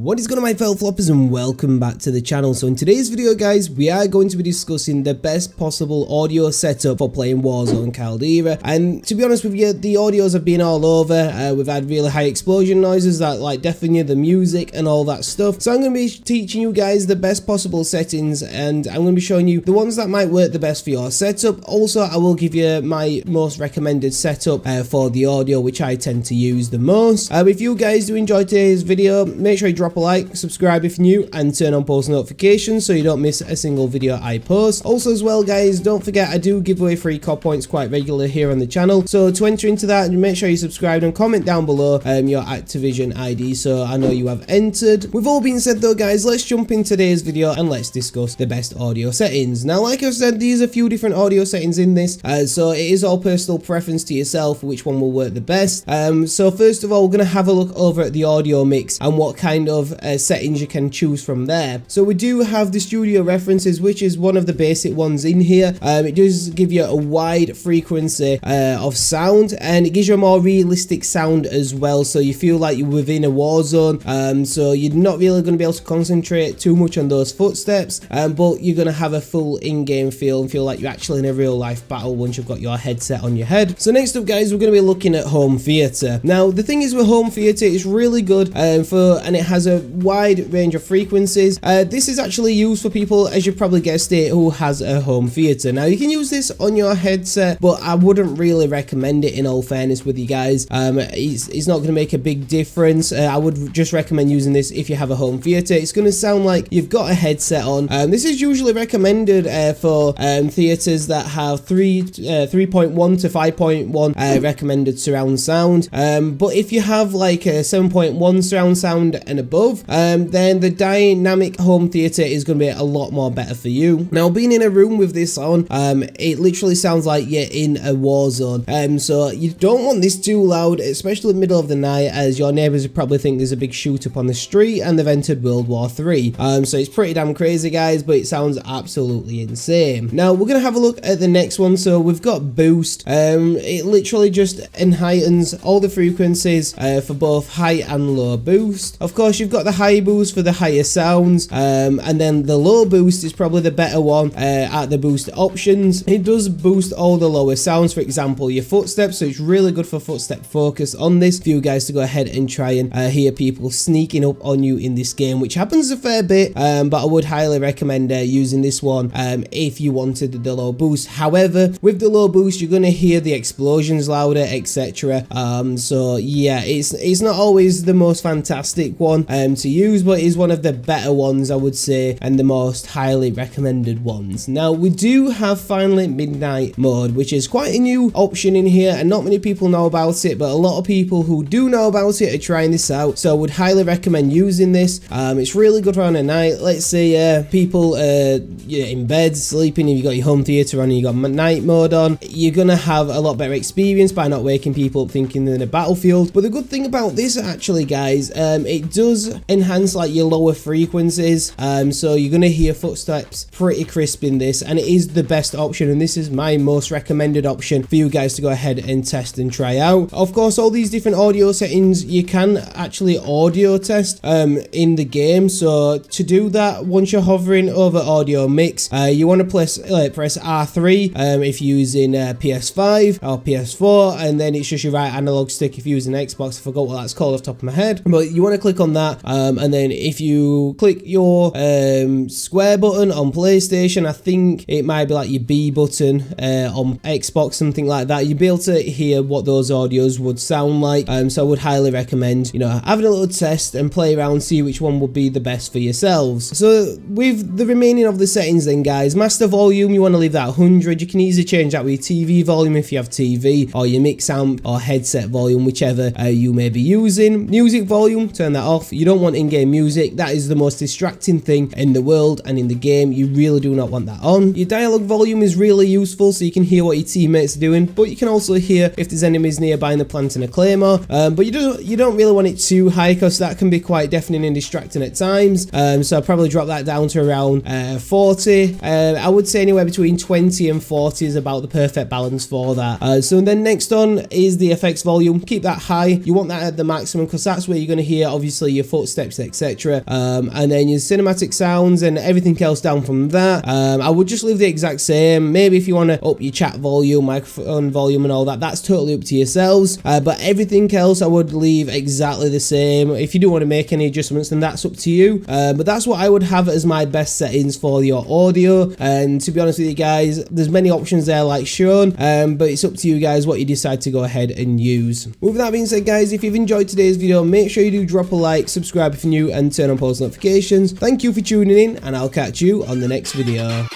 What is going on, my fellow floppers, and welcome back to the channel. So in today's video, guys, we are going to be discussing the best possible audio setup for playing Warzone Caldera. And to be honest with you, the audios have been all over. We've had really high explosion noises that like deafen you, the music and all that stuff. So I'm going to be teaching you guys the best possible settings, and I'm going to be showing you the ones that might work the best for your setup. Also, I will give you my most recommended setup for the audio, which I tend to use the most. If you guys do enjoy today's video, make sure you drop a like, subscribe if you're new, and turn on post notifications so you don't miss a single video I post. Also as well, guys, don't forget I do give away free COD points quite regularly here on the channel. So to enter into that, make sure you subscribe and comment down below your Activision ID so I know you have entered. With all being said though, guys, let's jump in today's video and let's discuss the best audio settings. Now, like I said, there's a few different audio settings in this, so it is all personal preference to yourself which one will work the best. So first of all, we're going to have a look over at the audio mix and what kind of settings you can choose from there. So we do have the studio references, which is one of the basic ones in here. It does give you a wide frequency of sound, and it gives you a more realistic sound as well, so you feel like you're within a war zone. So you're not really going to be able to concentrate too much on those footsteps, but you're going to have a full in-game feel and feel like you're actually in a real life battle once you've got your headset on your head. So next up, guys, we're going to be looking at home theater. Now the thing is with home theater, it's really good and it has a wide range of frequencies. This is actually used for people, as you probably guessed it, who has a home theater. Now you can use this on your headset, but I wouldn't really recommend it, in all fairness with you guys. It's not going to make a big difference. I would just recommend using this if you have a home theater. It's going to sound like you've got a headset on. This is usually recommended for theaters that have 3.1 to 5.1 recommended surround sound. But if you have like a 7.1 surround sound and above, then the dynamic home theater is going to be a lot more better for you. Now, being in a room with this on, it literally sounds like you're in a war zone. So you don't want this too loud, especially in the middle of the night, as your neighbors would probably think there's a big shoot up on the street and they've entered World War III. So it's pretty damn crazy, guys, but it sounds absolutely insane. Now we're going to have a look at the next one. So we've got boost. It literally just heightens all the frequencies for both high and low boost. Of course, you've got the high boost for the higher sounds, and then the low boost is probably the better one at the boost options. It does boost all the lower sounds, for example your footsteps, so it's really good for footstep focus on this for you guys to go ahead and try and hear people sneaking up on you in this game, which happens a fair bit, but I would highly recommend using this one if you wanted the low boost. However, with the low boost, you're going to hear the explosions louder, etc. So yeah, it's not always the most fantastic one to use, but it is one of the better ones, I would say, and the most highly recommended ones. Now we do have finally midnight mode, which is quite a new option in here, and not many people know about it, but a lot of people who do know about it are trying this out, so I would highly recommend using this. It's really good around the night. Let's say people you're in bed sleeping, if you got your home theater on and you got night mode on, you're gonna have a lot better experience by not waking people up thinking they're in a battlefield. But the good thing about this, actually, guys, it does enhance like your lower frequencies, so you're gonna hear footsteps pretty crisp in this, and it is the best option, and this is my most recommended option for you guys to go ahead and test and try out. Of course, all these different audio settings you can actually audio test in the game. So to do that, once you're hovering over audio mix, you want to press R3 if you're using PS5 or PS4, and then it's just your right analog stick if you're using Xbox. I forgot what that's called off the top of my head, but you want to click on that, and then if you click your square button on PlayStation, I think it might be like your B button on Xbox, something like that, you'll be able to hear what those audios would sound like. So I would highly recommend, you know, having a little test and play around, see which one would be the best for yourselves. So with the remaining of the settings then, guys, master volume, you want to leave that 100. You can easily change that with your TV volume if you have TV, or your mix amp or headset volume, whichever you may be using. Music volume, turn that off. You don't want in-game music. That is the most distracting thing in the world, and in the game you really do not want that on. Your dialogue volume is really useful, so you can hear what your teammates are doing, but you can also hear if there's enemies nearby in the planting a claymore. But you don't really want it too high, because that can be quite deafening and distracting at times. So I'll probably drop that down to around 40. I would say anywhere between 20 and 40 is about the perfect balance for that. So then next on is the effects volume. Keep that high. You want that at the maximum, because that's where you're going to hear obviously your footsteps, etc. And then your cinematic sounds and everything else down from that. I would just leave the exact same. Maybe if you want to up your chat volume, microphone volume and all that, that's totally up to yourselves. But everything else I would leave exactly the same. If you do want to make any adjustments, then that's up to you. But that's what I would have as my best settings for your audio. And to be honest with you guys, there's many options there like shown, but it's up to you guys what you decide to go ahead and use. With that being said guys, if you've enjoyed today's video, make sure you do drop a like, subscribe if you're new, and turn on post notifications. Thank you for tuning in, and I'll catch you on the next video.